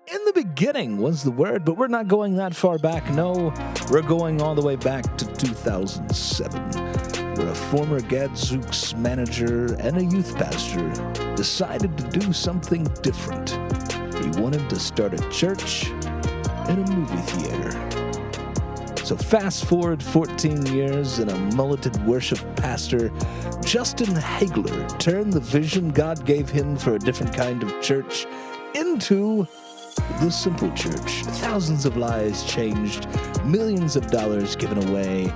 In the beginning was the Word, but we're not going that far back. No, we're going all the way back to 2007, where a former Gadzooks manager and a youth pastor decided to do something different. He wanted to start a church and a movie theater. So fast forward 14 years, and a mulleted worship pastor, Justin Hagler, turned the vision God gave him for a different kind of church into the simple church. Thousands of lives changed, millions of dollars given away.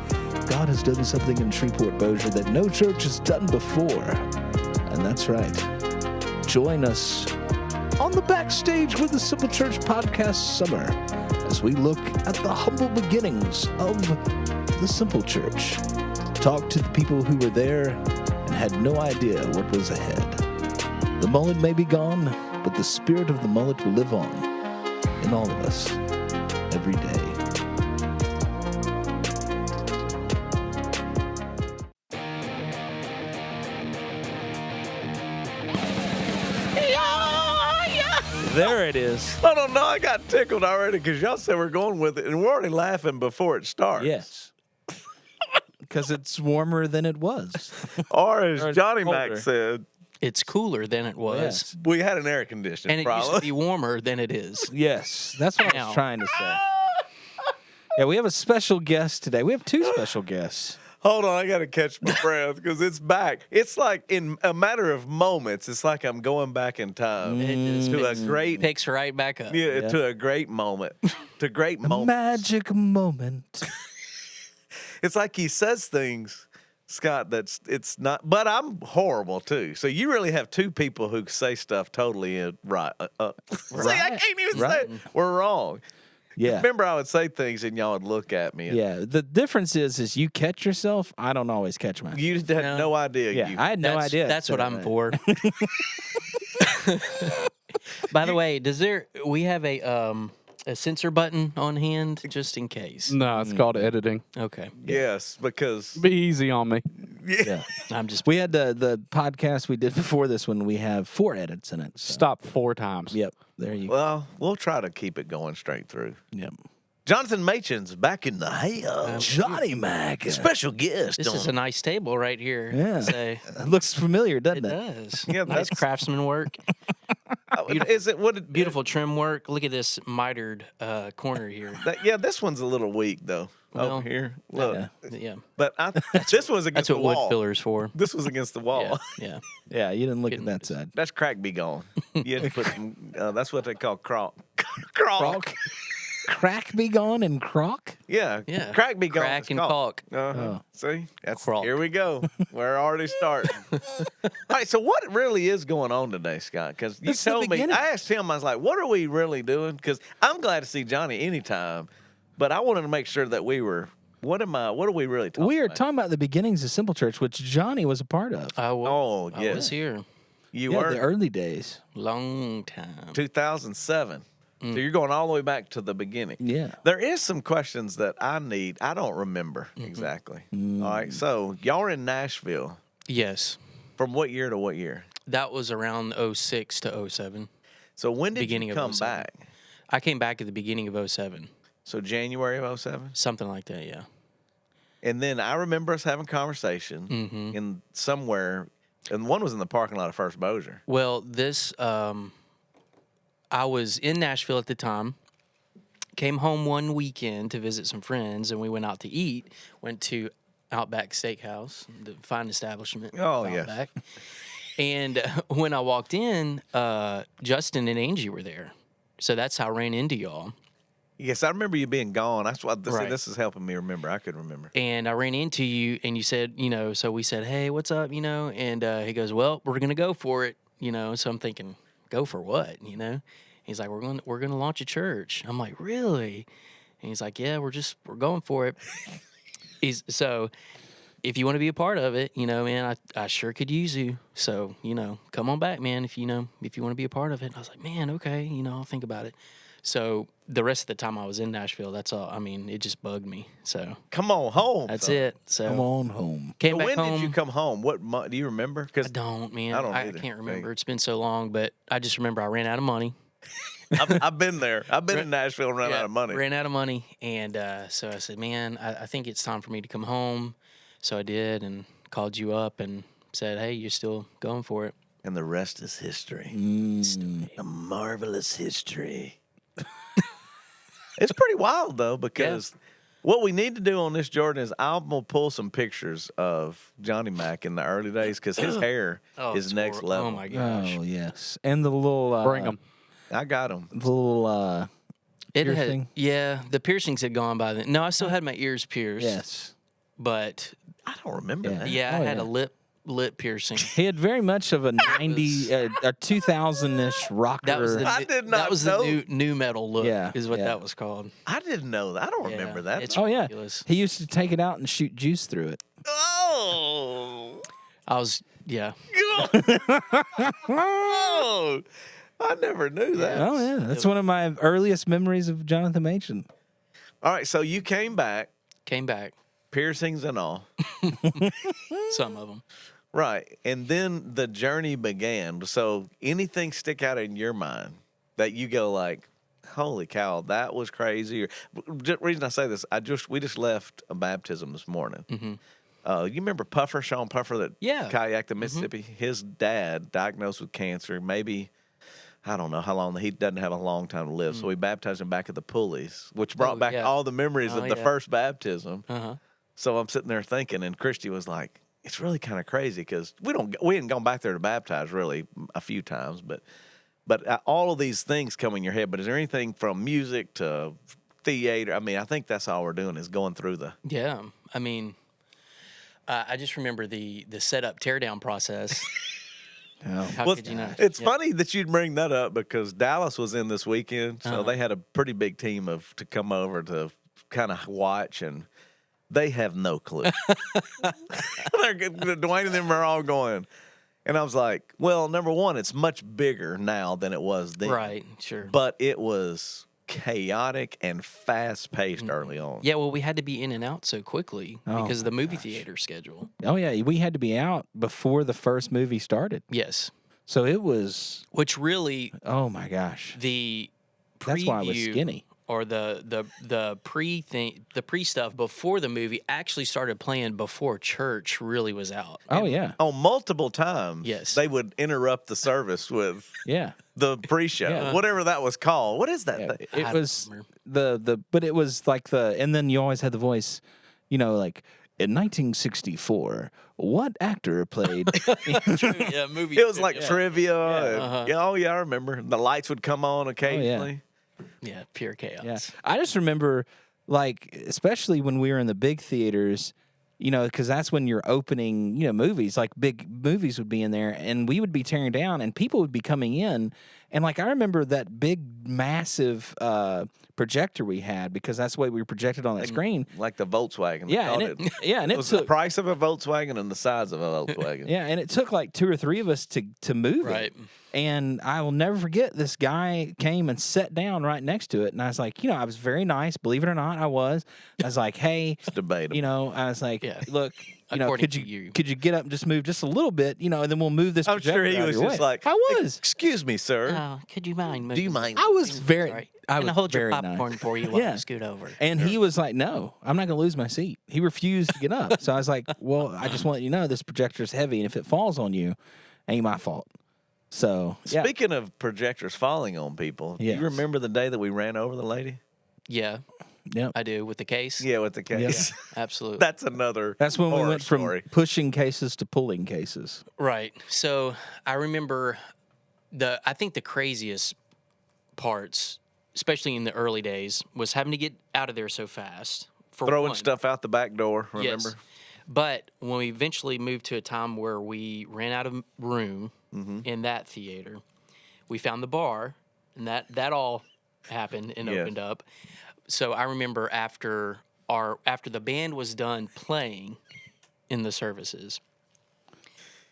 God has done something in Shreveport Bossier that no church has done before. And that's right. Join us on the backstage with the Simple Church Podcast Summer as we look at the humble beginnings of the Simple Church. Talk to the people who were there and had no idea what was ahead. The mullet may be gone, but the spirit of the mullet will live on in all of us every day. There it is. I don't know. I got tickled already because y'all said we're going with it, and we're already laughing before it starts. Yes. Because it's warmer than it was. Or as Or it's Johnny colder. Mac said, It's cooler than it was. Yes. we had an air conditioner. And it used to be warmer than it is. Yes, that's what I Now. was trying to say. Yeah, we have a special guest today. We have two special guests. Hold on, I got to catch my breath because it's back. It's like in a matter of moments, it's like I'm going back in time It just to a picks, great, picks right back up. yeah, to a great moment, to great A moments. magic moment. It's like he says things, Scott, it's not, but I'm horrible too. So you really have two people who say stuff totally right. See, I can't even say Right. it. We're wrong. Yeah. Remember, I would say things and y'all would look at me. And Yeah, the difference is you catch yourself. I don't always catch myself. You had No. no idea. Yeah, you. I had no That's- idea. That's what So, I'm for. By the way, we have a censor button on hand just in case? No, it's called editing. Okay. Yes, because Be easy on me. Yeah. I'm just We had the podcast we did before this one. We have 4 edits in it. So. Stop 4 times. Yep. There you go. well, we'll try to keep it going straight through. Yep. Jonathan Machen's back in the house. Johnny Mac. Special guest. This is a nice table right here. Yeah. Say. It looks familiar, It doesn't it? does. Yeah, nice that's- craftsman work. Is it what? Beautiful trim work. Look at this mitered corner here. Yeah, this one's a little weak though. Well, oh, here, look. Yeah. But this was against That's the what wood wall. filler's for. This was against the wall. Yeah. Yeah. Yeah, you didn't look at Getting- that side. That's crack be gone. You had to put some. That's what they call crock. Crock. Crack be gone and crock? Yeah. Yeah. Crack be gone. Crack it's and called. caulk. Uh-huh. See, that's Crock. here we go. We're already starting. All right. So what really is going on today, Scott? Because you It's the told me. beginning. I asked him. I was like, "What are we really doing?" Because I'm glad to see Johnny anytime, but I wanted to make sure that we were. What are we really talking? We are about? talking about the beginnings of Simple Church, which Johnny was a part of. I Oh, was yes. here. You Yeah, were the early days. Long time. 2007. So you're going all the way back to the beginning. Yeah. There is some questions that I don't remember exactly. All right. So y'all are in Nashville. Yes. From what year to what year? That was around 06 to 07. So when did Beginning you of come 07. back? I came back at the beginning of 07. So January of 07? Something like that, yeah. And then I remember us having conversation in somewhere, and one was in the parking lot of First Bossier. Well, this, I was in Nashville at the time. Came home one weekend to visit some friends, and we went out to eat. Went to Outback Steakhouse, the fine establishment. Oh, of yes. Outback. And when I walked in, Justin and Angie were there. So that's how I ran into y'all. Yes, I remember you being gone. That's why Right. this is helping me remember. I could remember. And I ran into you, and you said, so we said, hey, what's up, And he goes, well, we're going to go for it, So I'm thinking, go for what, He's like, we're gonna launch a church. I'm like, really? And he's like, yeah, we're going for it. So if you want to be a part of it, man, I sure could use you. So, come on back, man, if you want to be a part of it. And I was like, man, okay, I'll think about it. So the rest of the time I was in Nashville, that's all. I mean, it just bugged me. So Come on home. that's son. it. So Come on home. came So back when home. did you come home? What month? Do you remember? I don't, man. I don't I either. can't remember. Hey. It's been so long, but I just remember I ran out of money. I've been there. I've been in Nashville and run out of money. Ran out of money, and so I said, "Man, I think it's time for me to come home." So I did, and called you up and said, "Hey, you're still going for it." And the rest is history. A marvelous history. It's pretty wild though, because what we need to do on this, Jordan, is I'm gonna pull some pictures of Johnny Mac in the early days because his hair is next level. Oh my gosh! Oh yes, and the little Bring them. I got him. the little piercing. The piercings had gone by then. No, I still had my ears pierced. Yes, But I don't remember that. yeah, I Oh, had yeah. a lip piercing. he had very much of a 90, a 2000-ish rocker. That was the I did not that was know. the new metal look. Yeah, is what yeah. that was called. I didn't know that. I don't remember that. It's Oh yeah, ridiculous. he used to take it out and shoot juice through it. Oh. I was Oh. I never knew that. Oh yeah, that's one of my earliest memories of Jonathan Machen. All right, so you came back, came back. piercings and all. Some of them. Right. And then the journey began. So anything stick out in your mind that you go like, holy cow, that was crazy? Or, reason I say this, we just left a baptism this morning. You remember Puffer, Sean Puffer, that kayaked in Mississippi? His dad diagnosed with cancer. Maybe, I don't know how long. He doesn't have a long time to live. So we baptized him back at the Pulleys, which brought back all the memories of the first baptism. So I'm sitting there thinking, and Christy was like, it's really kind of crazy because we hadn't gone back there to baptize really a few times, but all of these things come in your head. But is there anything from music to theater? I mean, I think that's all we're doing is going through the. Yeah, I mean, I just remember the setup teardown process. How could you not? It's funny that you'd bring that up because Dallas was in this weekend, so they had a pretty big team to come over to kind of watch, and they have no clue. Dwayne and them are all going. And I was like, well, number one, it's much bigger now than it was then. Right, sure. But it was chaotic and fast-paced early on. Yeah, well, we had to be in and out so quickly because of the movie theater schedule. Oh yeah, we had to be out before the first movie started. Yes. So it was. Which really, Oh my gosh, the preview that's why I was skinny. or the pre stuff before the movie actually started playing before church really was out. Oh yeah, On multiple times, Yes. they would interrupt the service with yeah. the pre-show, whatever that was called. What is that thing? It I was remember. but it was like and then you always had the voice, like in 1964, what actor played? Yeah, movie. It was like trivia. And, Uh-huh. I remember. The lights would come on occasionally. Yeah, pure chaos. Yeah, I just remember, especially when we were in the big theaters, because that's when you're opening, movies. Like big movies would be in there, and we would be tearing down, and people would be coming in, and I remember that big, massive projector we had because that's the way we were projected on that screen. Like the Volkswagen. they Yeah, called and it. and It it was the took price of a Volkswagen and the size of a Volkswagen. yeah, and it took like 2 or 3 of us to move Right. it. And I will never forget this guy came and sat down right next to it. And I was like, I was very nice. Believe it or not, I was. I was like, hey, It's debatable. I was like, Yeah. look, According could to you you. could you get up and just move just a little bit, and then we'll move this I'm projector sure he out of was your just way. like, I was. Excuse me, sir. Could you mind? Do you mind? I was very Sorry. I Can was I hold your very popcorn nice. for you while Yeah. you scoot over? And he was like, no, I'm not going to lose my seat. He refused to get up. So I was like, well, I just want you to know this projector's heavy, and if it falls on you, ain't my fault. So, yeah. Speaking of projectors falling on people, do Yes. you remember the day that we ran over the lady? Yeah, Yep. I do with the case. Yeah, with the case. Absolutely. That's another. That's when we horror went from story. pushing cases to pulling cases. Right. So I remember I think the craziest parts, especially in the early days, was having to get out of there so fast. For throwing one. stuff out the back door. Remember? Yes. But when we eventually moved to a time where we ran out of room in that theater, we found the bar, and that all happened and Yes. opened up. So I remember after the band was done playing in the services,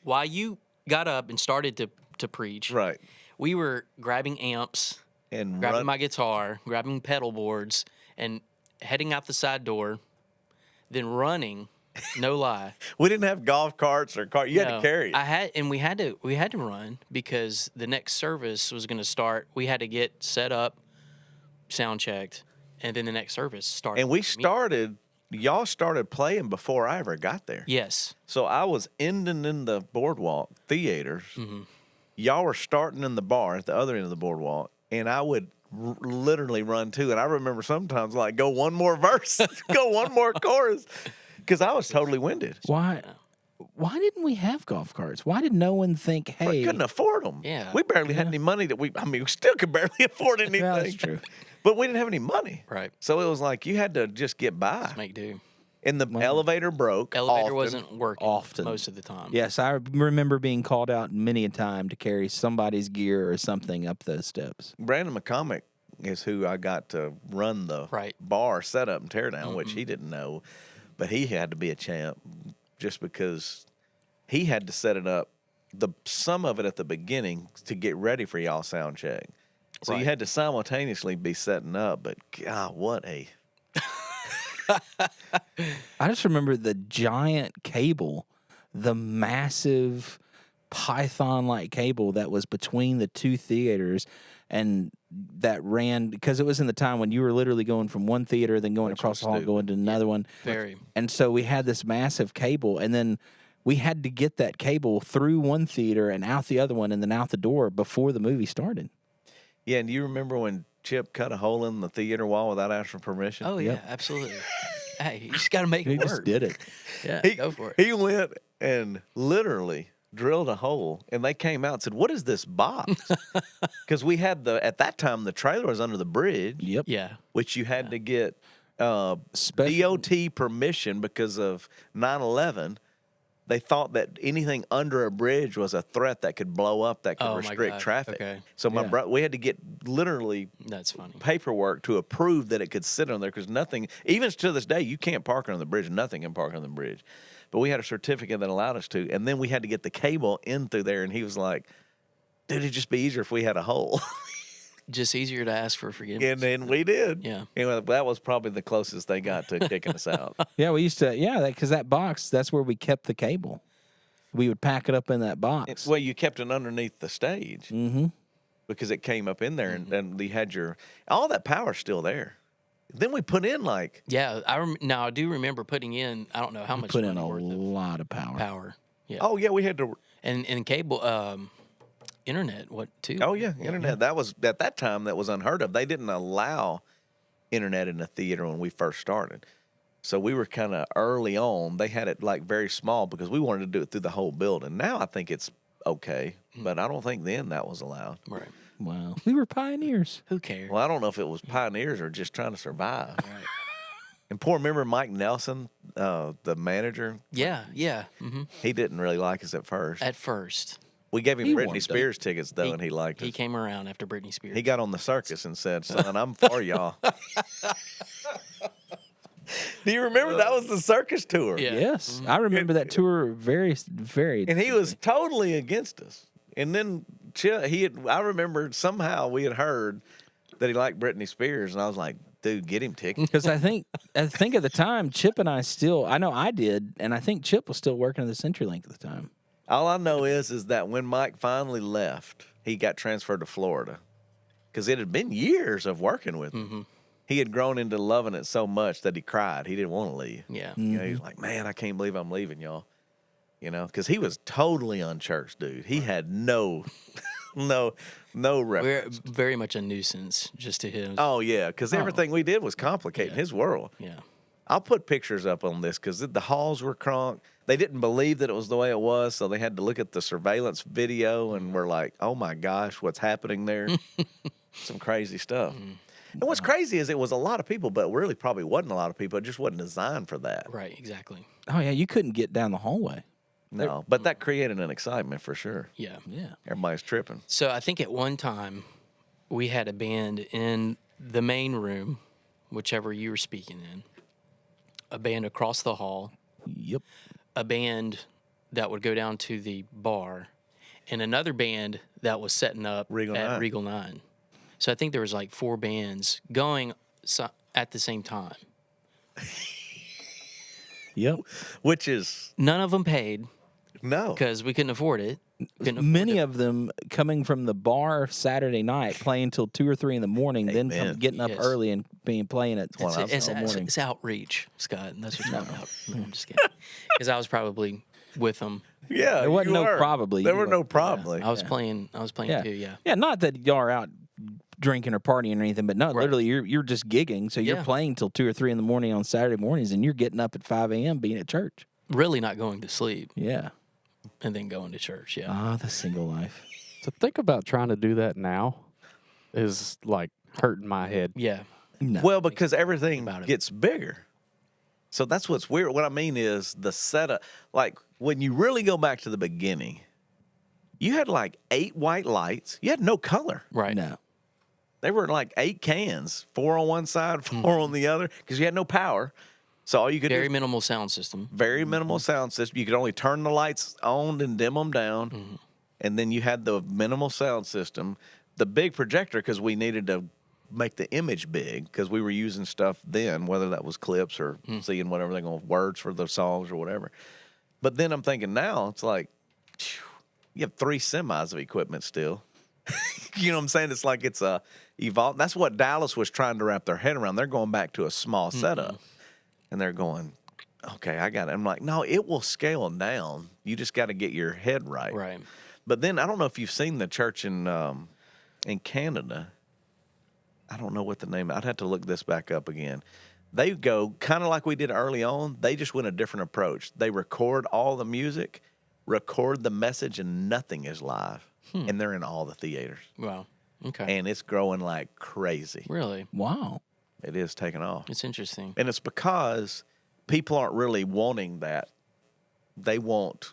while you got up and started to preach, Right. we were grabbing amps, And grabbing run, my guitar, grabbing pedal boards, and heading out the side door, then running No lie. We didn't have golf carts or car. You had to carry it. We had to run because the next service was going to start. We had to get set up, sound checked, and then the next service started. And y'all started playing before I ever got there. Yes. So I was ending in the boardwalk theaters. Mm-hmm. Y'all were starting in the bar at the other end of the boardwalk, and I would literally run too. And I remember sometimes like go one more verse, go one more chorus, because I was totally winded. Why didn't we have golf carts? Why did no one think, hey... We couldn't afford them. Yeah. We barely had any money we still could barely afford anything. Yeah, that's true. But we didn't have any money. Right. So it was like you had to just get by. Just make do. And the elevator broke. Elevator often. wasn't working Often. most of the time. Yes, I remember being called out many a time to carry somebody's gear or something up those steps. Brandon McCormick is who I got to run the bar setup and tear down, which he didn't know. But he had to be a champ just because he had to set it up, some of it at the beginning to get ready for y'all sound check. So you had to simultaneously be setting up, but God, what a... I just remember the giant cable, the massive python-like cable that was between the two theaters, and that ran because it was in the time when you were literally going from one theater, then going across the hall, going to another one. Very. And so we had this massive cable, and then we had to get that cable through one theater and out the other one, and then out the door before the movie started. Yeah, and you remember when Chip cut a hole in the theater wall without asking permission? Oh, yeah, absolutely. Hey, you just got to make it He work. just did it. Yeah, go for it. He went and literally drilled a hole, and they came out and said, "What is this box?" Because we had at that time, the trailer was under the bridge. Yep. Yeah. Which you had to get Special- DOT permission because of 9/11. They thought that anything under a bridge was a threat that could blow up, that could Oh, my restrict God. traffic. Okay. So Yeah. we had to get literally That's funny. paperwork to approve that it could sit on there because nothing, even to this day, you can't park on the bridge. Nothing can park on the bridge. But we had a certificate that allowed us to. And then we had to get the cable in through there. And he was like, dude, it'd just be easier if we had a hole. Just easier to ask for forgiveness. And then we did. Yeah. Anyway, that was probably the closest they got to kicking us out. Yeah, we used to, because that box, that's where we kept the cable. We would pack it up in that box. Well, you kept it underneath the stage because it came up in there and you had all that power's still there. Then we put in like... Yeah, I do remember putting in, I don't know how much put in money a worth lot of power. of power. Yeah. Oh, yeah, we had to... And cable, internet, too? Oh, yeah, internet. That was, at that time, that was unheard of. They didn't allow internet in the theater when we first started. So we were kind of early on. They had it like very small because we wanted to do it through the whole building. Now I think it's okay, but I don't think then that was allowed. Right. Wow. We were pioneers. Who cares? Well, I don't know if it was pioneers or just trying to survive. Right. And remember Mike Nelson, the manager? Yeah, yeah. Mm-hmm. He didn't really like us at first. At first. We gave him He Britney wanted Spears tickets, though, and he liked He us. came around after Britney Spears. He got on the circus and said, son, I'm for y'all. Do you remember that was the circus tour? Yeah. Yes. I remember that tour very, very. And he was totally against us. And then I remember somehow we had heard that he liked Britney Spears, and I was like, dude, get him tickets. Because I think at the time, Chip and I I know I did, and I think Chip was still working at the CenturyLink at the time. All I know is that when Mike finally left, he got transferred to Florida because it had been years of working with him. Mm-hmm. He had grown into loving it so much that he cried. He didn't want to leave. Yeah. You know, he was like, man, I can't believe I'm leaving y'all. You know, because he was totally unchurched, dude. He had no We're reference. very much a nuisance just to him. Oh, yeah, because everything we did was complicating his world. Yeah. I'll put pictures up on this because the halls were crunk. They didn't believe that it was the way it was, so they had to look at the surveillance video and were like, oh, my gosh, what's happening there? Some crazy stuff. And what's crazy is it was a lot of people, but really probably wasn't a lot of people. It just wasn't designed for that. Right, exactly. Oh, yeah, you couldn't get down the hallway. No, but that created an excitement for sure. Yeah. Yeah. Everybody's tripping. So I think at one time we had a band in the main room, whichever you were speaking in, a band across the hall, Yep. a band that would go down to the bar, and another band that was setting up Regal at 9. Regal 9. So I think there was like 4 bands going at the same time. Yep. which is None of them paid no. because we couldn't afford it. Couldn't afford Many it. of them coming from the bar Saturday night, playing till 2 or 3 in the morning, then Amen. getting up Yes. early and playing at Well, It's, all morning. it's outreach, Scott. And that's what you're talking about. No, I'm just kidding. Because I was probably with them. Yeah, There wasn't you no were. probably. There You were were- no probably. I was playing. I was playing Yeah. too. Yeah. Yeah, not that y'all are out drinking or partying or anything, but no, literally you're just gigging. So you're Yeah. playing till 2 or 3 in the morning on Saturday mornings, and you're getting up at 5 a.m. being at church. Really not going to sleep Yeah. and then going to church. Yeah. Ah, the single life. To think about trying to do that now is like hurting my head. Yeah. No. Well, because everything about it. gets bigger. So that's what's weird. What I mean is the setup. Like when you really go back to the beginning, you had like 8 white lights. You had no color. Right. no. They were like 8 cans, 4 on one side, 4 on the other, because you had no power. So all you could Very do minimal sound system. very minimal sound system. You could only turn the lights on and dim them down. Mm-hmm. And then you had the minimal sound system, the big projector, because we needed to make the image big, because we were using stuff then, whether that was clips or seeing whatever they're going, words for the songs or whatever. But then I'm thinking now, it's like, phew, you have 3 semis of equipment still. You know what I'm saying? It's like it's evolved. That's what Dallas was trying to wrap their head around. They're going back to a small setup. And they're going, okay, I got it. I'm like, no, it will scale down. You just got to get your head right. Right. But then I don't know if you've seen the church in Canada. I don't know what the name. I'd have to look this back up again. They go kind of like we did early on. They just went a different approach. They record all the music, record the message, and nothing is live. And they're in all the theaters. Wow. Okay. And it's growing like crazy. Really? Wow. It is taking off. It's interesting. And it's because people aren't really wanting that. They want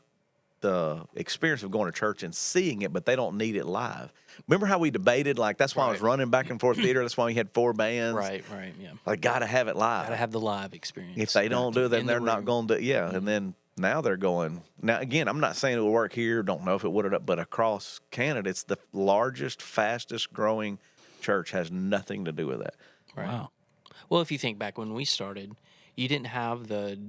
the experience of going to church and seeing it, but they don't need it live. Remember how we debated? Like, that's why I was Right. running back and forth theater. That's why we had 4 bands. Right. Right. Yeah. Like, got to have it live. Gotta have the live experience. If they don't do it, then In the they're not room. going to. Yeah. And then now they're going. Now, again, I'm not saying it will work here. Don't know if it would, but across Canada, it's the largest, fastest growing church. Has nothing to do with that. Right. Wow. Well, if you think back when we started, you didn't have the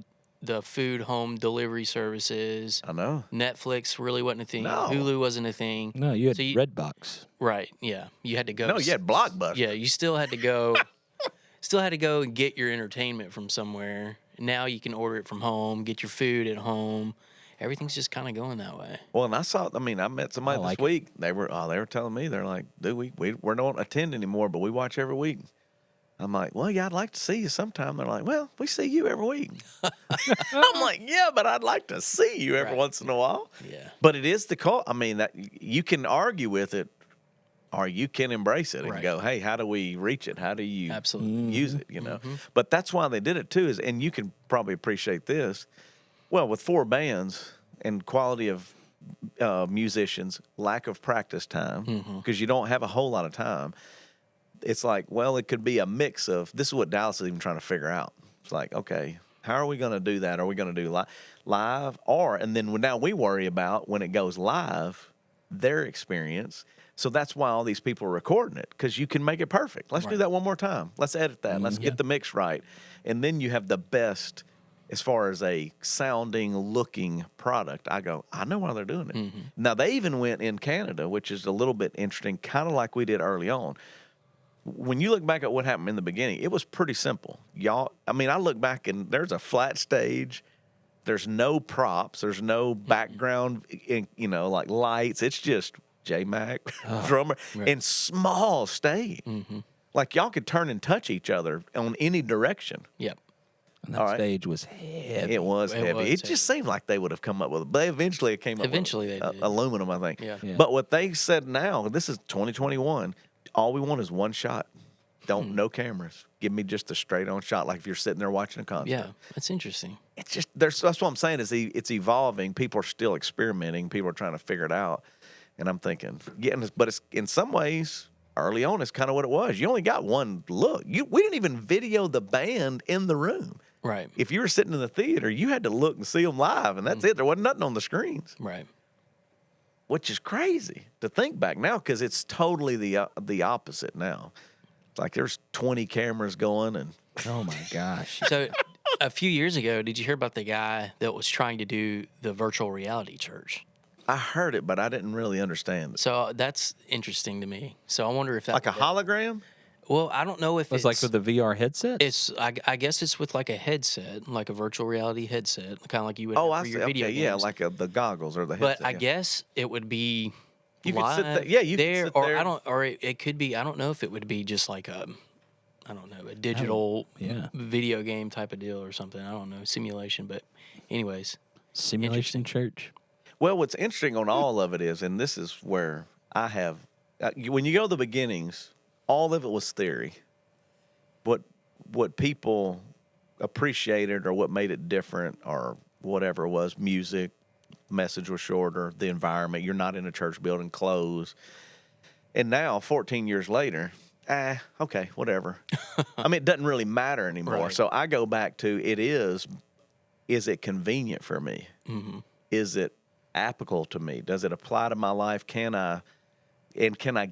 food home delivery services. I know. Netflix really wasn't a thing. No. Hulu wasn't a thing. No, you had So Redbox. Right. Yeah. You had to go. No, you had Blockbuster. Yeah. You still had to go. Still had to go and get your entertainment from somewhere. Now you can order it from home, get your food at home. Everything's just kind of going that way. Well, and I met somebody I like this week. They were telling me, they're like, dude, we don't attend anymore, but we watch every week. I'm like, well, yeah, I'd like to see you sometime. They're like, well, we see you every week. I'm like, yeah, but I'd like to see you every Right. once in a while. Yeah. But it is the call. I mean, that you can argue with it, or you can embrace it and Right. go, hey, how do we reach it? How do you Absolutely. use it? You know. But that's why they did it too. And you can probably appreciate this. Well, with 4 bands and quality of musicians, lack of practice time, because you don't have a whole lot of time. It's like, well, it could be a mix of, this is what Dallas is even trying to figure out. It's like, okay, how are we going to do that? Are we going to do live? And then now we worry about when it goes live, their experience. So that's why all these people are recording it, because you can make it perfect. Let's do that one more time. Let's edit that. Let's get the mix right. And then you have the best as far as a sounding, looking product. I go, I know why they're doing it. Now, they even went in Canada, which is a little bit interesting, kind of like we did early on. When you look back at what happened in the beginning, it was pretty simple. I look back and there's a flat stage. There's no props. There's no background, like lights. It's just J-Mac, drummer, and small stage. Like y'all could turn and touch each other on any direction. Yep. And that stage was heavy. It was It heavy. was It just seemed like they would have come up with it. But eventually it came up Eventually with they did. aluminum, I think. Yeah. Yeah. But what they said now, this is 2021, all we want is one shot. No cameras. Give me just a straight on shot, like if you're sitting there watching a concert. Yeah. That's interesting. It's just, that's what I'm saying is it's evolving. People are still experimenting. People are trying to figure it out. And I'm thinking, but it's in some ways, early on, it's kind of what it was. You only got one look. We didn't even video the band in the room. Right. If you were sitting in the theater, you had to look and see them live, and that's it. There wasn't nothing on the screens, Right. which is crazy to think back now, because it's totally the opposite now. It's like there's 20 cameras going, and Oh my gosh. So A few years ago, did you hear about the guy that was trying to do the virtual reality church? I heard it, but I didn't really understand it. So that's interesting to me. So I wonder if that Like a hologram? Well, I don't know if It's like with the VR headset. It's I guess it's with like a headset, like a virtual reality headset, kind of like you would Oh, have I for see. your video Okay, games. yeah, like the goggles or the But headset. I yeah. guess it would be You could live sit there. Yeah, you could there, sit or there. I don't, or it could be. I don't know if it would be just like I don't know, a digital yeah. video game type of deal or something. I don't know, simulation. But anyways, Simulation church. Well, what's interesting on all of it is, and this is where I have, when you go to the beginnings, all of it was theory. What people appreciated or what made it different or whatever it was, music, message was shorter, the environment, you're not in a church building, clothes. And now, 14 years later, okay, whatever. I mean, it doesn't really matter anymore. Right. So I go back to is it convenient for me? Mm-hmm. Is it applicable to me? Does it apply to my life? Can I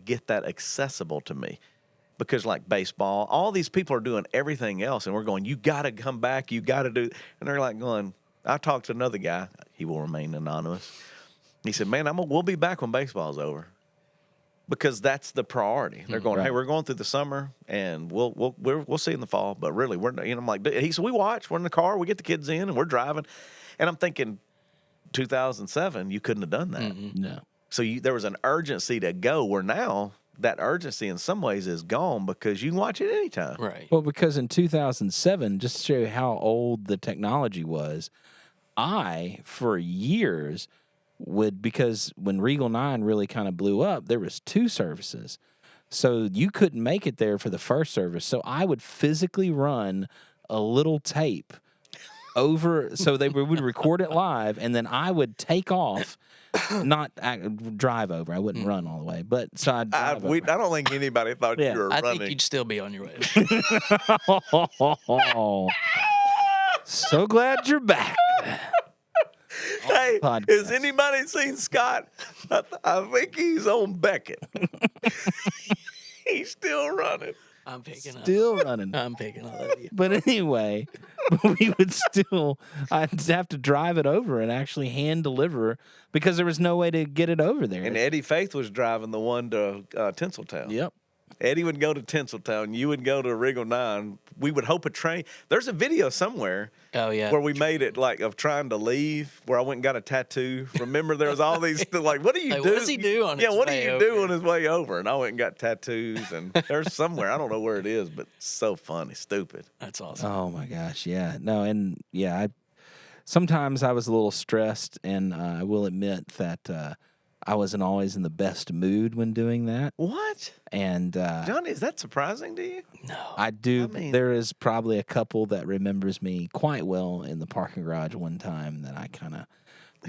get that accessible to me? Because like baseball, all these people are doing everything else, and we're going, you got to come back, you got to do, and they're like going, I talked to another guy, he will remain anonymous. He said, man, we'll be back when baseball's over. Because that's the priority. They're going, hey, we're going through the summer, and we'll see in the fall. But really, I'm like, he said, we watch. We're in the car. We get the kids in, and we're driving. And I'm thinking, 2007, you couldn't have done that. Mm-hmm. No. So there was an urgency to go. Where now that urgency, in some ways, is gone because you can watch it anytime. right. Well, because in 2007, just to show you how old the technology was, for years, because when Regal 9 really kind of blew up, there was 2 services. So you couldn't make it there for the first service. So I would physically run a little tape over, so they would record it live, and then I would take off, not drive over. I wouldn't run all the way, but so I'd I drive over. don't think anybody thought Yeah. you were I running. think you'd still be on your way. So glad you're back. Hey, podcast. has anybody seen Scott? I think he's on Beckett. He's still running. I'm picking up. Still running. I'm picking up. But anyway, I'd have to drive it over and actually hand deliver because there was no way to get it over there. And Eddie Faith was driving the one to Tinseltown. Yep. Eddie would go to Tinseltown. You would go to Regal 9. We would hope a train. There's a video somewhere Oh yeah. where we made it like of trying to leave, where I went and got a tattoo. Remember, there was all these like, what do you Like, do? what does he do on Yeah, his what do way you do over? on his way over? And I went and got tattoos. And there's somewhere, I don't know where it is, but it's so funny, stupid. That's awesome. Oh my gosh, yeah. No, and yeah, sometimes I was a little stressed, and I will admit that I wasn't always in the best mood when doing that. What? And Johnny, is that surprising to you? No. I do. I mean- there is probably a couple that remembers me quite well in the parking garage one time that I kind of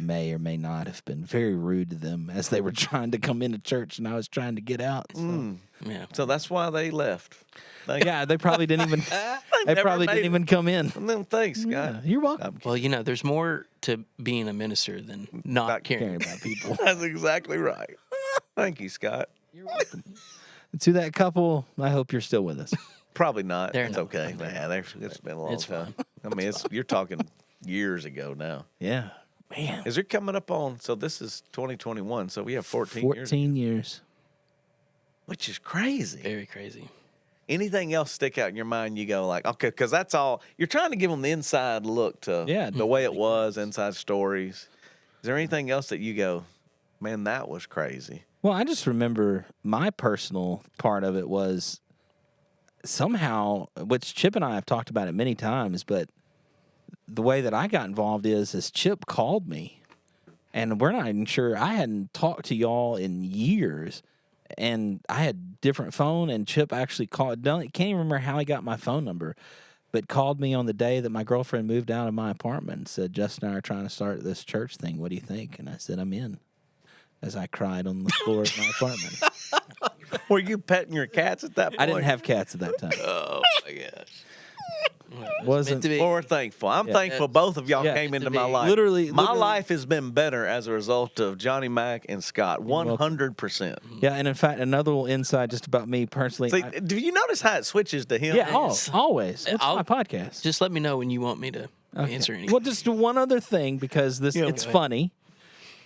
may or may not have been very rude to them as they were trying to come into church and I was trying to get out. So. Yeah. So that's why they left. Yeah, they probably didn't even. They never probably made didn't it. even come in. And then thanks, Scott. Yeah, you're welcome. Well, there's more to being a minister than not Not caring. Caring about people. That's exactly right. Thank you, Scott. You're welcome. To that couple, I hope you're still with us. Probably not. They're It's not. okay. They're Yeah, it's been a long It's time. I mean, you're talking years ago now. Yeah, man. Is it coming up on? So this is 2021. So we have 14 years, 14 years. which is crazy. Very crazy. Anything else stick out in your mind? You go like, okay, because that's all you're trying to give them the inside look to Yeah, the way it was, inside stories. Is there anything else that you go, man, that was crazy? Well, I just remember my personal part of it was somehow, which Chip and I have talked about it many times, but the way that I got involved is Chip called me, and we're not even sure. I hadn't talked to y'all in years, and I had different phone, and Chip actually called. Can't even remember how he got my phone number, but called me on the day that my girlfriend moved out of my apartment and said, Justin and I are trying to start this church thing. What do you think? And I said, I'm in. As I cried on the floor of my apartment. Were you petting your cats at that point? I didn't have cats at that time. Oh my gosh. Wasn't- meant to be. Well, we're thankful. I'm thankful both of y'all Yeah. came Meant into to my be. life. Literally- my literally- life has been better as a result of Johnny Mac and Scott. 100%. Yeah, and in fact, another little insight just about me personally. See, do you notice how it switches to him? yeah, Yes. always. It's I'll- my podcast. Just let me know when you want me to answer anything. Well, just one other thing because it's Go ahead. funny.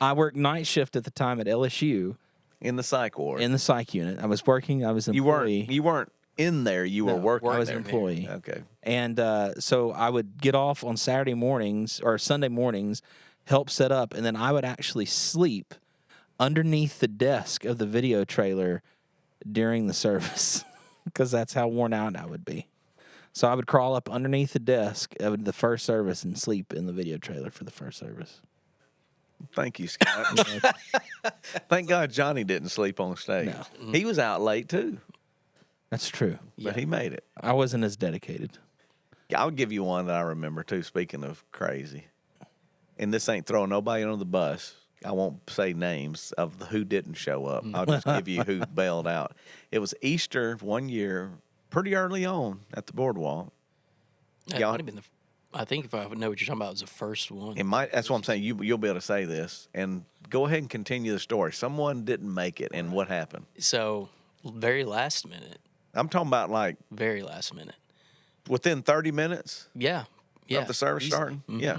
I worked night shift at the time at LSU In the psych ward. in the psych unit. I was working. I was an you employee. weren't in there. You were working. I was there. an employee. Okay. And so I would get off on Saturday mornings or Sunday mornings, help set up, and then I would actually sleep underneath the desk of the video trailer during the service because that's how worn out I would be. So I would crawl up underneath the desk of the first service and sleep in the video trailer for the first service. Thank you, Scott. Thank God Johnny didn't sleep on stage. No. He was out late too, That's true. but he made it. I wasn't as dedicated. Yeah, I'll give you one that I remember too. Speaking of crazy, and this ain't throwing nobody under the bus. I won't say names of who didn't show up. I'll just give you who bailed out. It was Easter one year, pretty early on at the boardwalk. That y'all- might have been I think if I would know what you're talking about, it was the first one. That's what I'm saying. You'll be able to say this, and go ahead and continue the story. Someone didn't make it, and what happened? So, very last minute. I'm talking about like Very last minute. within 30 minutes Yeah. Yeah. of the service easily. starting. Yeah.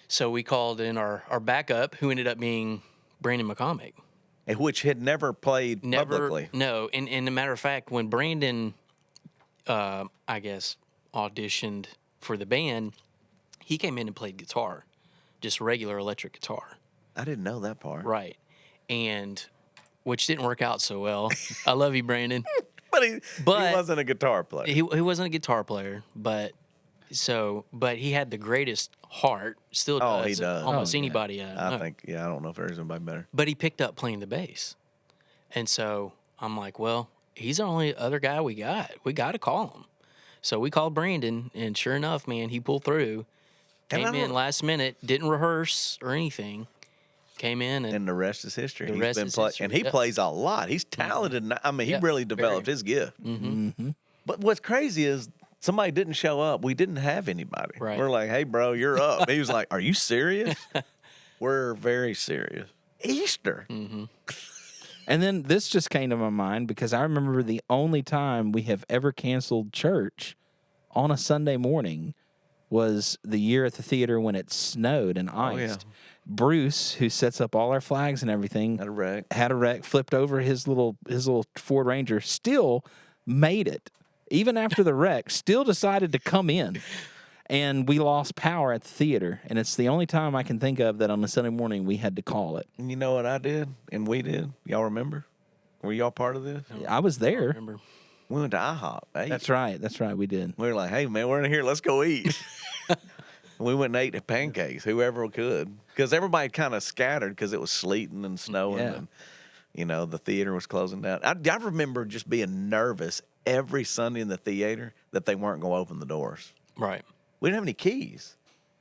So we called in our backup, who ended up being Brandon McCormick. And which had never played publicly. No. And a matter of fact, when Brandon, I guess, auditioned for the band, he came in and played guitar, just regular electric guitar. I didn't know that part. Right. And which didn't work out so well. I love you, Brandon. But he But- wasn't a guitar player. He wasn't a guitar player, but he had the greatest heart. Still does. Oh, he does. Almost Oh, yeah. anybody. I think, I don't know if there's anybody better. But he picked up playing the bass, and so I'm like, well, he's the only other guy we got. We got to call him. So we called Brandon, and sure enough, man, he pulled through. And I Came in don't- last minute, didn't rehearse or anything. Came in and And the rest is history. The He's rest been is play- history, and he yeah. plays a lot. He's talented. I mean, he Yeah, really very. developed his gift. Mm-hmm. But what's crazy is somebody didn't show up. We didn't have anybody. Right. We're like, hey, bro, you're up. He was like, are you serious? We're very serious. Easter. And then this just came to my mind because I remember the only time we have ever canceled church on a Sunday morning was the year at the theater when it snowed and iced. yeah. Bruce, who sets up all our flags and everything, Had a wreck. had a wreck, flipped over his little Ford Ranger, still made it. Even after the wreck, still decided to come in. And we lost power at the theater. And it's the only time I can think of that on a Sunday morning we had to call it. And you know what I did? And we did? Y'all remember? Were y'all part of this? I was there. remember. We went to IHOP. Hey, That's right. That's right. We did. we were like, hey, man, we're in here. Let's go eat. We went and ate pancakes, whoever could. Because everybody kind of scattered because it was sleeting and snowing. Yeah. And, you know, the theater was closing down. I remember just being nervous every Sunday in the theater that they weren't going to open the doors. Right. We didn't have any keys.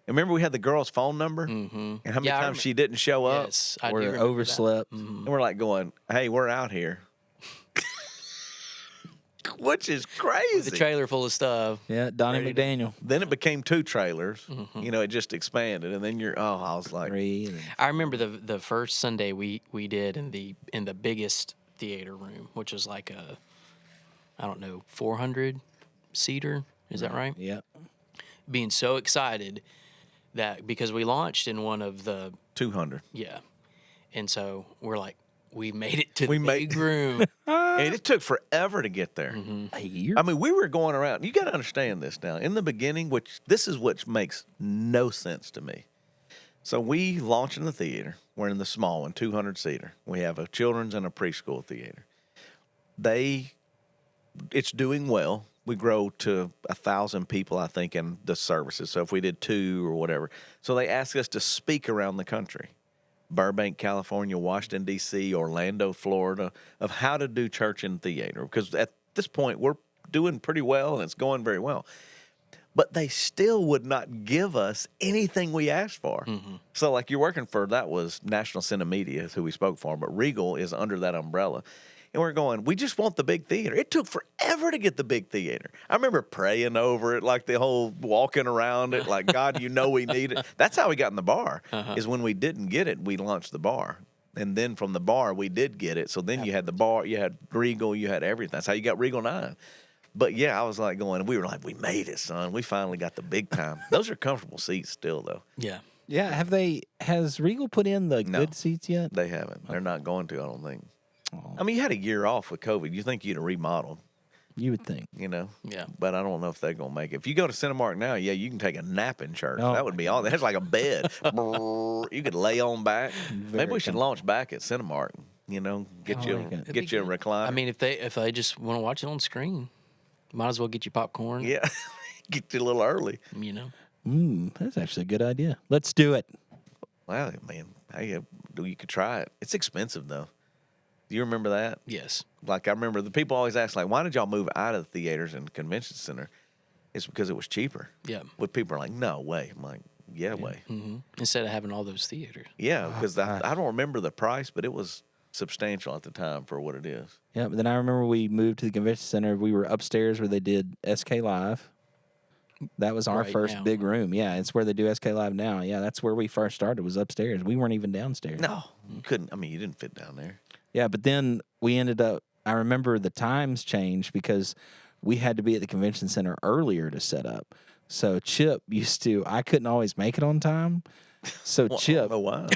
And remember, we had the girl's phone number? And how many Yeah, I times she didn't show up? Yes, I do Or remember that. overslept. And we're like going, hey, we're out here. Which is crazy. The trailer full of stuff. Yeah, Donnie Ready to- McDaniel. Then it became 2 trailers. You know, it just expanded. And then I was like, 3. and- I remember the first Sunday we did in the biggest theater room, which was like a, I don't know, 400 seater. Is that right? Yeah. Being so excited that because we launched in one of the 200. and so we're like, we made it to We the made- big room. And it took forever to get there. A year. I mean, we were going around. You got to understand this now. In the beginning, this is what makes no sense to me. So we launch in the theater. We're in the small one, 200 seater. We have a children's and a preschool theater. It's doing well. We grow to 1,000 people, I think, in the services. So if we did 2 or whatever, so they ask us to speak around the country. Burbank, California, Washington, D.C., Orlando, Florida, of how to do church in theater. Because at this point, we're doing pretty well and it's going very well. But they still would not give us anything we asked for. So, like, you're working for, that was National Cinemedia, is who we spoke for, but Regal is under that umbrella. And we're going, we just want the big theater. It took forever to get the big theater. I remember praying over it, like the whole walking around it, like, God, you know we need it. That's how we got in the bar, is when we didn't get it, we launched the bar. And then from the bar, we did get it. So then you had the bar, you had Regal, you had everything. That's how you got Regal 9. But, yeah, I was like going, we were like, we made it, son. We finally got the big time. Those are comfortable seats still, though. Yeah. Yeah, has Regal put in the No. good seats yet? They haven't. They're not going to, I don't think. Oh. I mean, you had a year off with COVID. You think you'd have remodeled, You would think. you know? Yeah. But I don't know if they're going to make it. If you go to Cinemark now, yeah, you can take a nap in church. Oh, That would be all. That's like a bed. You could lay on back. Maybe we should launch back at Cinemark, you know, get I you like it. get you a recliner. I mean, if they just want to watch it on screen, might as well get you popcorn. yeah, get you a little early. You know. That's actually a good idea. Let's do it. Well, man, hey, you could try it. It's expensive, though. Do you remember that? Yes. Like, I remember the people always ask, like, why did y'all move out of the theaters and convention center? It's because it was cheaper. Yeah. But people are like, no way. I'm like, yeah, way. Hmm. Instead of having all those theaters. Yeah, because I don't remember the price, but it was substantial at the time for what it is. Yeah, but then I remember we moved to the convention center. We were upstairs where they did SK Live. That was our Right first now. big room. Yeah, it's where they do SK Live now. Yeah, that's where we first started, was upstairs. We weren't even downstairs. No, you couldn't. I mean, you didn't fit down there. Yeah, but then we ended up, I remember the times changed because we had to be at the convention center earlier to set up. So Chip I couldn't always make it on time. So Well, I Chip, don't know why.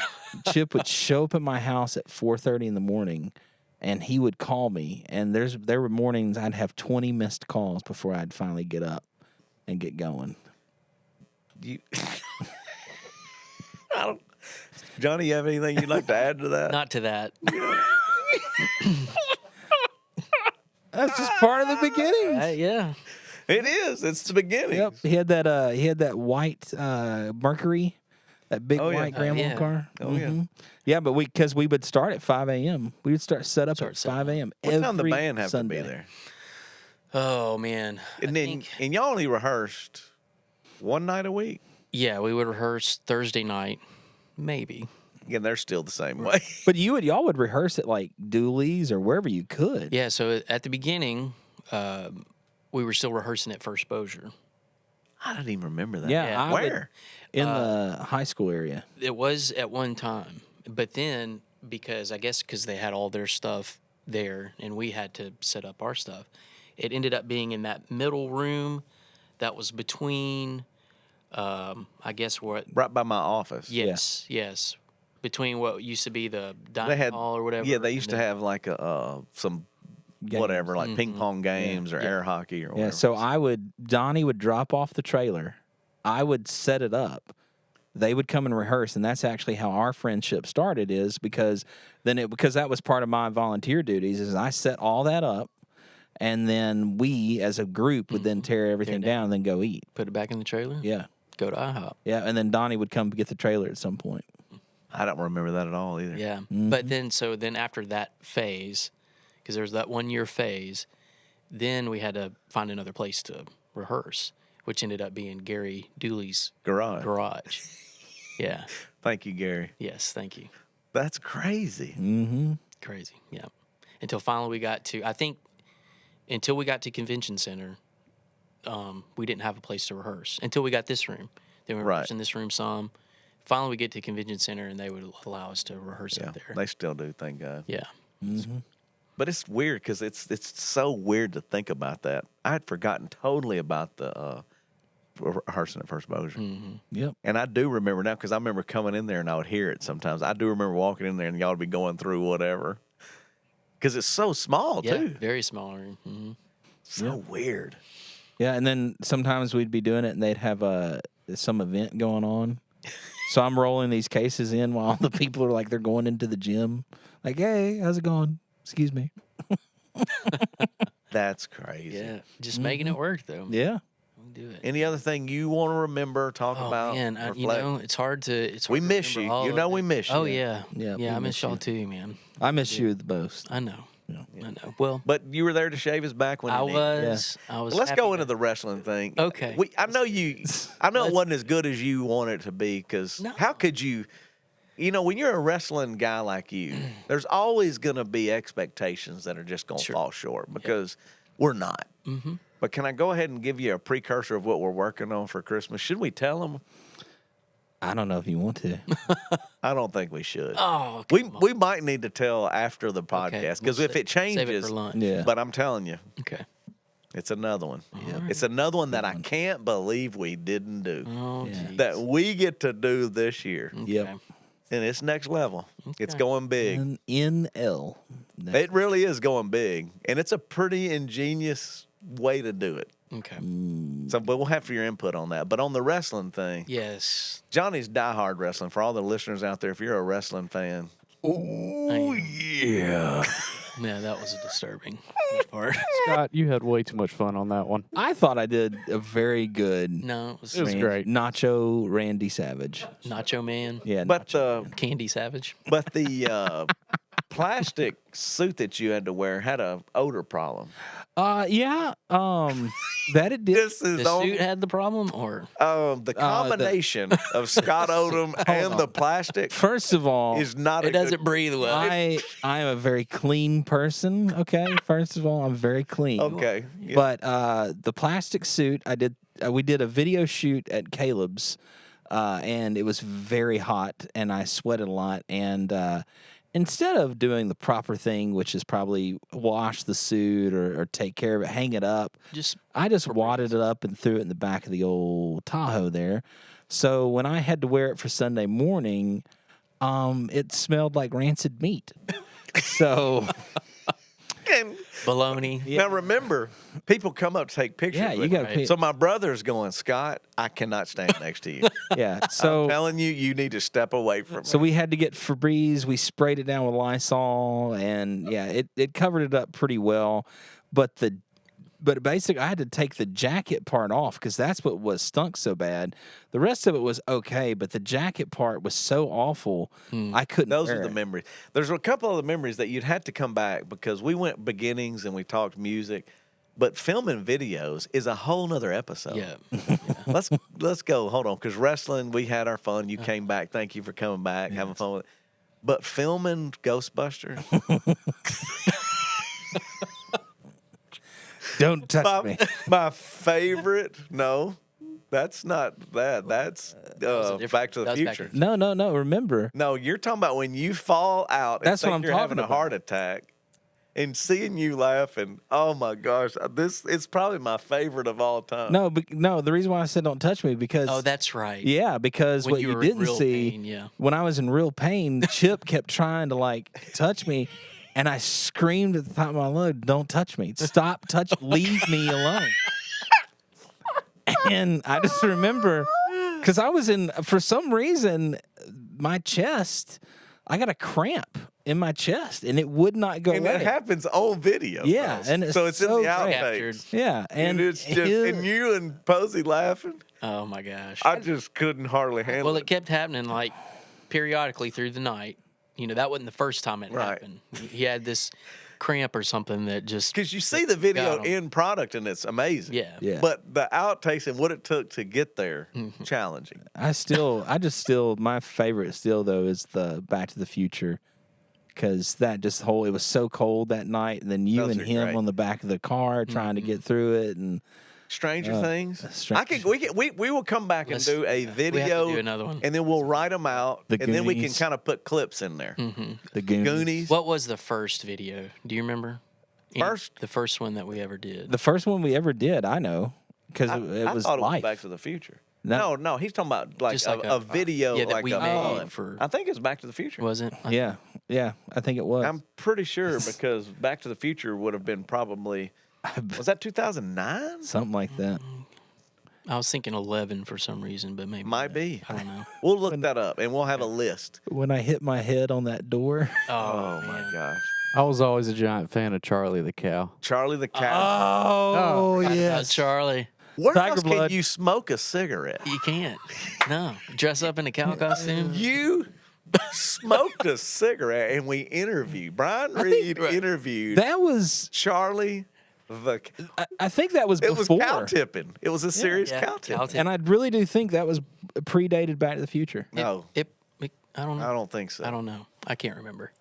Chip would show up at my house at 4:30 in the morning, and he would call me. And there were mornings I'd have 20 missed calls before I'd finally get up and get going. You, I don't. Johnny, you have anything you'd like to add to that? Not to that. That's just part of the beginning. Yeah. It is. It's the beginning. Yep, he had that white Mercury, that big Oh, yeah. white grandma yeah. car. Oh, yeah. Mhm. Yeah, but because we would start at 5 a.m. We would set up Start at setting 5 up. a.m. What time the every band have Sunday. to be there? Oh man. And then, and y'all only rehearsed one night a week. Yeah, we would rehearse Thursday night, maybe. Again, they're still the same way. But y'all would rehearse at like Dooley's or wherever you could. Yeah. So at the beginning, we were still rehearsing at First Bossier. I don't even remember that. Yeah, Yeah. I would- Where? in the high school area. It was at one time, but then because they had all their stuff there and we had to set up our stuff, it ended up being in that middle room that was between, I guess what? Right by my office. Yes, between what used to be the They dining had hall or whatever. Yeah, they used to and then- have like some Games. whatever, like ping pong games or air hockey or whatever. Yeah, so Donnie would drop off the trailer. I would set it up. They would come and rehearse, and that's actually how our friendship started. Is because that was part of my volunteer duties. Is I set all that up, and then we as a group would then tear everything down and then go eat. Put it back in the trailer. Yeah, Go to IHOP. yeah, and then Donnie would come get the trailer at some point. I don't remember that at all either. Yeah, Mm-hmm. but then after that phase, because there was that 1 year phase, then we had to find another place to rehearse, which ended up being Gary Dooley's garage. Yeah. Thank you, Gary. Yes. Thank you. That's crazy. Mm-hmm. Crazy. Yeah. Until finally we got to, I think, until we got to Convention Center, we didn't have a place to rehearse until we got this room. Then we rehearsed in this room some. Finally, we get to Convention Center and they would allow us to rehearse Yeah, up there. they still do. Thank God. Yeah. But it's weird because it's so weird to think about that. I had forgotten totally about the rehearsing at First Bossier. Yep. And I do remember now because I remember coming in there and I would hear it sometimes. I do remember walking in there and y'all would be going through whatever. Because it's so small, Yeah. too. Very small room. Mm-hmm. So weird. Yeah, and then sometimes we'd be doing it, and they'd have some event going on. So I'm rolling these cases in while the people are like they're going into the gym. Like, hey, how's it going? Excuse me. That's crazy. Yeah. Just making it work, though. Yeah. We do it. Any other thing you want to remember, talk Oh about? man, reflect? it's hard to. We to miss remember you. all You of know it. we miss you. Oh yeah, Yeah, we I miss miss y'all you. too, man. I miss you the most. I know. Yeah. I know. Well, But you were there to shave his back when I he needed. was. I was. Let's happy go into to- the wrestling thing. Okay. I know it wasn't as good as you wanted it to be because No. how could you when you're a wrestling guy like you, there's always going to be expectations that are just going to fall short because we're not. Mm-hmm. But can I go ahead and give you a precursor of what we're working on for Christmas? Should we tell them? I don't know if you want to. I don't think we should. Oh, we might need to tell after the podcast because if it changes, save it for lunch. Yeah. But I'm telling you, Okay. it's another one. It's another one that I can't believe we didn't do. Oh, geez. That we get to do this year. Yep. Okay. And it's next level. It's going big. An NL. It really is going big. And it's a pretty ingenious way to do it. Okay. So, but we'll have for your input on that. But on the wrestling thing, Yes. Johnny's diehard wrestling. For all the listeners out there, if you're a wrestling fan, Oh, yeah. Yeah, that was a disturbing part. Scott, you had way too much fun on that one. I thought I did a very good No, it was, was great. Nacho Randy Savage. Nacho Man. Yeah. but Candy Savage. the plastic suit that you had to wear had a odor problem. Yeah. That it did. This is The on suit had the problem, or the combination of Scott Odom and the plastic First of all, is not. it a doesn't good, breathe well. I am a very clean person. Okay. First of all, I'm very clean. Okay, yeah. But the plastic suit, we did a video shoot at Caleb's, and it was very hot, and I sweated a lot. And instead of doing the proper thing, which is probably wash the suit or take care of it, hang it up, I just wadded it up and threw it in the back of the old Tahoe there. So when I had to wear it for Sunday morning, it smelled like rancid meat. So And Baloney. now remember, people come up to take pictures. yeah, you with got me. to So my brother's going, Scott, I cannot stand next to you. yeah. I'm So telling you, you need to step away from So me. we had to get Febreze. We sprayed it down with Lysol, and yeah, it covered it up pretty well. But basically, I had to take the jacket part off because that's what was stunk so bad. The rest of it was okay, but the jacket part was so awful, I couldn't. Those wear are the it. memories. There's a couple of the memories that you'd had to come back because we went beginnings and we talked music, but filming videos is a whole nother episode. Yeah. Let's go. Hold on, because wrestling, we had our fun. You came back. Thank you for coming back, having fun with it. But filming Ghostbusters, Don't touch me. my favorite. No, that's not that. That's Back to the that was Back Future. to No. Remember, No, you're talking about when you fall out. That's and what think I'm you're having talking a about. heart attack, and seeing you laughing. Oh my gosh, this is probably my favorite of all time. no. The reason why I said don't touch me because Oh, that's right. yeah, because When what you you were in didn't real see pain, yeah. when I was in real pain, Chip kept trying to like touch me, and I screamed at the top of my lungs, "Don't touch me! Stop! Leave me alone!" And I just remember because I was for some reason, my chest, I got a cramp in my chest, and it would not go and away. it happens on video. Yeah, though. and it's so it's in so the great. Captured. outtakes. Yeah, And it's just and you and Posey laughing. Oh my gosh. I just couldn't hardly handle Well, it. it kept happening like periodically through the night. That wasn't the first time it Right. happened. He had this cramp or something that just Because you see the video Got 'em. in product and it's amazing. Yeah. Yeah. But the outtakes and what it took to get there, challenging. My favorite still though is the Back to the Future, because that just it was so cold that night, and then you Those and are him great. on the back of the car trying to get through it, and Stranger Things. Stranger- We will come back and Let's- do a to video, do another one. and then we'll write them out, The and then we can Goonies. kind of put clips in there. the Goonies. Goonies. What was the first video? Do you remember? First? The first one that we ever did. The first one we ever did, I know, because I it was thought life. it was Back to the Future. No. No, he's talking about like Just a, like a video, yeah, that like we a made fun. for- I think it's Back to the Future. Was it? Yeah, I think it was. I'm pretty sure because Back to the Future would have been probably was that 2009? Something like that. I was thinking 11 for some reason, but maybe Might be. I don't know. We'll look that up and we'll have a list. When I hit my head on that door. Oh man. my gosh, I was always a giant fan of Charlie the cow. Charlie the Cat. Oh, Charlie. Where Tiger else Blood. can you smoke a cigarette? You can't. No. Dress up in a cow costume. You smoked a cigarette and we interviewed. Brian Reed interviewed that was. Charlie the. I think that was It was before. cow tipping. It was a serious Yeah, cow tipping. cow tip. And I really do think that was predated Back to the Future. No, It I don't know. I don't think so. I don't know. I can't remember.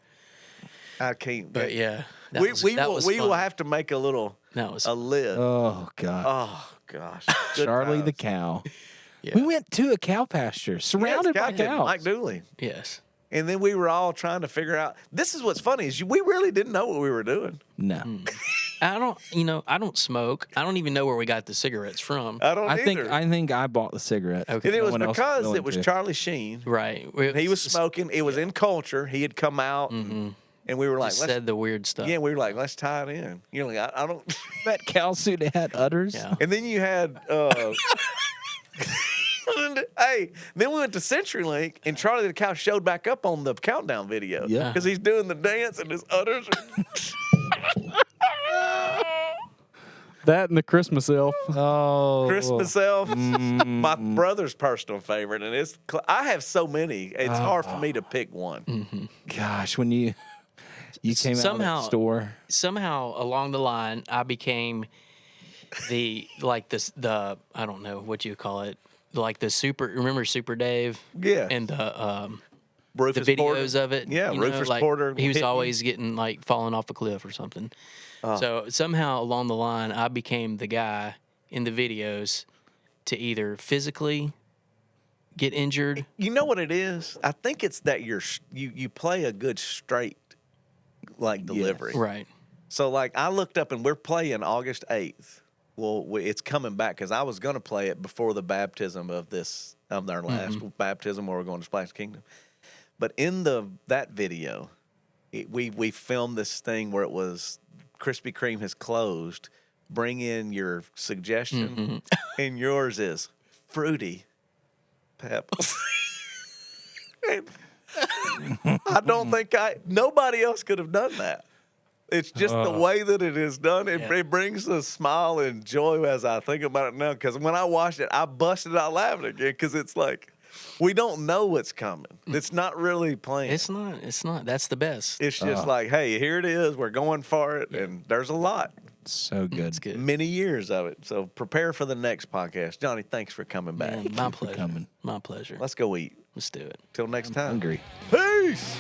I can't. But yeah, that we was, we that will was we will fun. have to make a list. Oh God. Oh gosh, Good Charlie the times. cow. Yeah. We went to a cow pasture surrounded by Scott did, cows. Mike Dooley. Yes. And then we were all trying to figure out. This is what's funny is we really didn't know what we were doing. No. I don't smoke. I don't even know where we got the cigarettes from. I don't I either. think I bought the cigarette. Okay. and it No was one else because willing it was to. Charlie Sheen. Right. He was smoking. It was in culture. He had come out, and we were like, Just let's, said the weird stuff. yeah, we were like, let's tie it in. You're like, I don't. That cow suit had udders. Yeah. And then you had. Hey, then we went to CenturyLink, and Charlie the cow showed back up on the countdown video. Yeah. because he's doing the dance, and his udders. That and the Christmas elf. Oh. Christmas elf, my brother's personal favorite, and I have so many. It's hard for me to pick one. Gosh, when you came out of Somehow- the store. Somehow along the line, I became the I don't know what you call it, like the super. Remember Super Dave? Yeah. And the Rufus videos Porter. of it. Yeah, you know, Rufus like, Porter. He was hit me. always getting like falling off a cliff or something. So somehow along the line, I became the guy in the videos to either physically get injured. You know what it is? I think it's that you play a good straight like delivery. Right. So like I looked up and we're playing August 8th. Well, it's coming back because I was going to play it before the baptism of our last baptism where we're going to Splash Kingdom. But in that video, we filmed this thing where it was Krispy Kreme has closed. Bring in your suggestion, and yours is fruity pebbles. And I don't think nobody else could have done that. It's just the way that it is done. It brings a smile and joy as I think about it now. Because when I watched it, I busted out laughing again. Because it's like we don't know what's coming. It's not really planned. It's not. That's the best. It's just like, hey, here it is. We're going for it, and there's a lot, So good. It's good. many years of it. So prepare for the next podcast, Johnny. Thanks for coming back. Man, my pleasure. coming. My pleasure. Let's go eat. Let's do it. Till next time. Hungry. Peace.